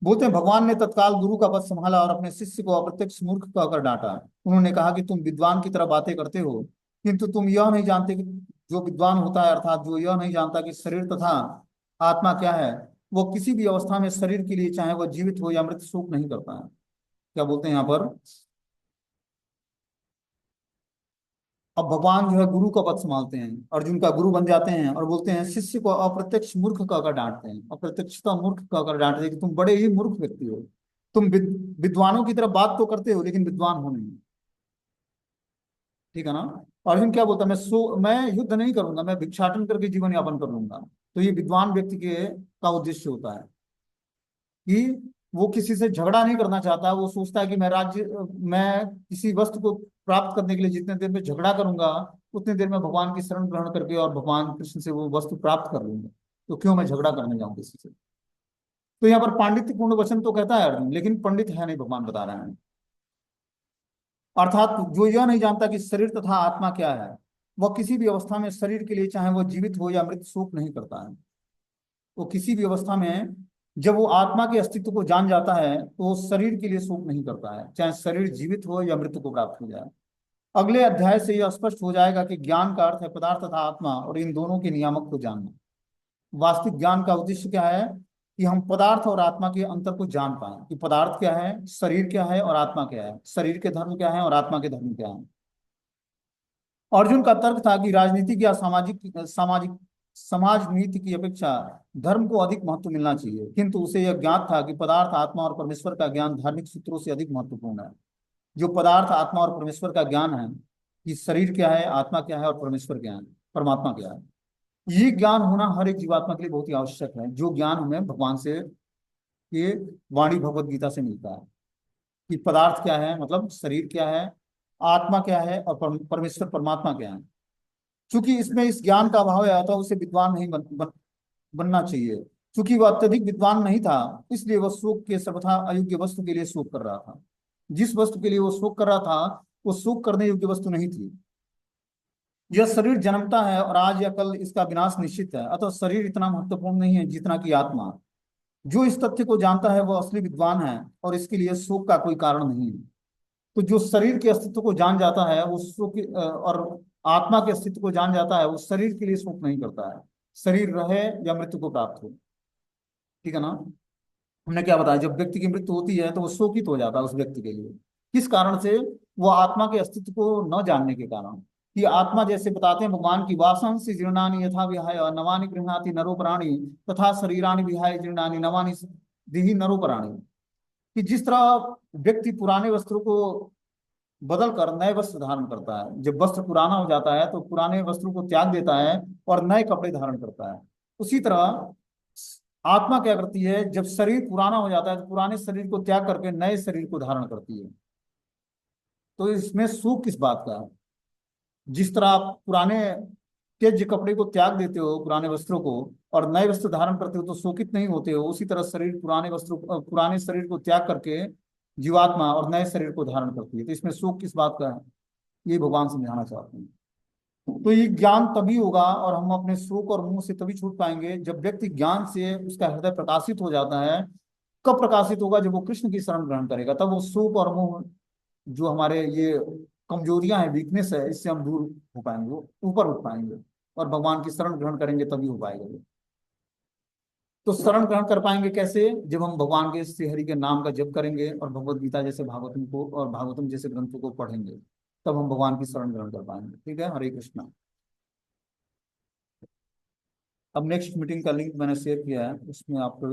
A: बोलते हैं, भगवान ने तत्काल गुरु का पद संभाला और अपने शिष्य को अप्रत्यक्ष मूर्ख कहकर डांटा। उन्होंने कहा कि तुम विद्वान की तरह बातें करते हो, किंतु तुम यह नहीं जानते कि जो विद्वान होता है, अर्थात जो यह नहीं जानता कि शरीर तथा आत्मा क्या है, वो किसी भी अवस्था में शरीर के लिए चाहे वह जीवित हो या मृत शोक नहीं करता है। क्या बोलते हैं यहाँ पर? अब भगवान जो है गुरु का पद संभालते हैं, अर्जुन का गुरु बन जाते हैं, और बोलते हैं शिष्य को अप्रत्यक्ष मूर्ख कहकर डांटते हैं, अप्रत्यक्षता मूर्ख कहकर डांटते हैं कि तुम बड़े ही मूर्ख व्यक्ति हो। तुम विद्वानों की तरफ बात तो करते हो लेकिन विद्वान हो नहीं। ठीक है ना? अर्जुन क्या बोलता है, मैं युद्ध नहीं करूंगा, मैं भिक्षाटन करके जीवन यापन कर लूंगा। तो ये विद्वान व्यक्ति के का उद्देश्य होता है कि वो किसी से झगड़ा नहीं करना चाहता। वो सोचता है कि मैं किसी वस्तु को प्राप्त करने के लिए जितने देर में झगड़ा करूंगा, उतनी देर में भगवान की शरण ग्रहण करके और भगवान कृष्ण से वो वस्तु प्राप्त कर लूंगा। तो क्यों मैं झगड़ा करने जाऊं किसी से। तो यहाँ पर पांडित्यपूर्ण वचन तो कहता है अर्जुन, लेकिन पंडित है नहीं, भगवान बता रहे हैं। अर्थात जो यह नहीं जानता कि शरीर तथा आत्मा क्या है, वह किसी भी अवस्था में शरीर के लिए चाहे वह जीवित हो या मृत शोक नहीं करता है। वो किसी भी अवस्था में जब वो आत्मा के अस्तित्व को जान जाता है तो वो शरीर के लिए शोक नहीं करता है, चाहे शरीर जीवित हो या मृत्यु को प्राप्त हो जाए। अगले अध्याय से यह स्पष्ट हो जाएगा कि ज्ञान का अर्थ है पदार्थ तथा आत्मा और इन दोनों के नियामक को जानना। वास्तविक ज्ञान का उद्देश्य क्या है कि हम पदार्थ और आत्मा के अंतर को जान पाए, कि पदार्थ क्या है, शरीर क्या है और आत्मा क्या है, शरीर के धर्म क्या है और आत्मा के धर्म क्या है। अर्जुन का तर्क था कि राजनीतिक या सामाजिक सामाजिक समाज नीति की अपेक्षा धर्म को अधिक महत्व मिलना चाहिए, किंतु उसे यह ज्ञात था कि पदार्थ आत्मा और परमेश्वर का ज्ञान धार्मिक सूत्रों से अधिक महत्वपूर्ण है। जो पदार्थ आत्मा और परमेश्वर का ज्ञान है कि शरीर क्या है, आत्मा क्या है और परमेश्वर क्या है, परमात्मा क्या है, ये ज्ञान होना हर एक जीवात्मा के लिए बहुत ही आवश्यक है। जो ज्ञान हमें भगवान से, ये वाणी भगवत गीता से मिलता है कि पदार्थ क्या है, मतलब शरीर क्या है, आत्मा क्या है और परमेश्वर परमात्मा क्या है। चूंकि इसमें इस ज्ञान का अभाव है, अतः उसे विद्वान नहीं बनना चाहिए। चूंकि वह अत्यधिक विद्वान नहीं था, इसलिए वह शोक के सर्वथा अयोग्य वस्तु के लिए शोक कर रहा था। जिस वस्तु के लिए वो शोक कर रहा था वो शोक करने योग्य वस्तु नहीं थी। यह शरीर जन्मता है और आज या कल इसका विनाश निश्चित है, अतः शरीर इतना महत्वपूर्ण नहीं है जितना कि आत्मा। जो इस तथ्य को जानता है वह असली विद्वान है और इसके लिए शोक का कोई कारण नहीं है। तो जो शरीर के अस्तित्व को जान जाता है वो शोक और आत्मा के अस्तित्व को जान जाता है वो शरीर के लिए शोक नहीं करता है, शरीर रहे या मृत्यु को प्राप्त हो। ठीक है ना। हमने क्या बताया, जब व्यक्ति की मृत्यु होती है तो वो शोकित हो जाता है उस व्यक्ति के लिए। किस कारण से? वो आत्मा के अस्तित्व को न जानने के कारण। कि आत्मा, जैसे बताते हैं भगवान की, वासंसि जीर्णानि यथा विहाय नवानि गृह्णाति नरोपराणि तथा शरीरानि विहाय जीर्णानि नवानि दीहि नरोपराणि। कि जिस तरह व्यक्ति पुराने वस्त्रों को बदल कर नए वस्त्र धारण करता है, जब वस्त्र पुराना हो जाता है तो पुराने वस्त्रों को त्याग देता है और नए कपड़े धारण करता है, उसी तरह आत्मा क्या करती है, जब शरीर पुराना हो जाता है तो पुराने शरीर को त्याग करके नए शरीर को धारण करती है। तो इसमें सुख किस बात का है? जिस तरह आप पुराने त्यज कपड़े को त्याग देते हो, पुराने वस्त्रों को, और नए वस्त्र धारण करते हो तो शोकित नहीं होते हो, उसी तरह शरीर पुराने वस्त्रों पुराने शरीर को त्याग करके जीवात्मा और नए शरीर को धारण करती है। तो इसमें शोक किस बात का है, ये भगवान समझाना चाहते हैं। तो ये ज्ञान तभी होगा और हम अपने शोक और मोह से तभी छूट पाएंगे जब व्यक्ति ज्ञान से उसका हृदय प्रकाशित हो जाता है। कब प्रकाशित होगा? जब वो कृष्ण की शरण ग्रहण करेगा, तब वो शोक और मोह, जो हमारे ये कमजोरियां हैं, वीकनेस है, इससे हम दूर हो पाएंगे, वो ऊपर उठ पाएंगे और भगवान की शरण ग्रहण करेंगे तभी हो पाएगा ये। तो शरण ग्रहण कर पाएंगे कैसे? जब हम भगवान के श्री हरि के नाम का जप करेंगे और भगवत गीता जैसे भागवतम को और भागवतम जैसे ग्रंथों को पढ़ेंगे, तब हम भगवान की शरण ग्रहण कर पाएंगे। ठीक है, हरे कृष्णा। अब नेक्स्ट मीटिंग का लिंक मैंने शेयर किया है, उसमें आप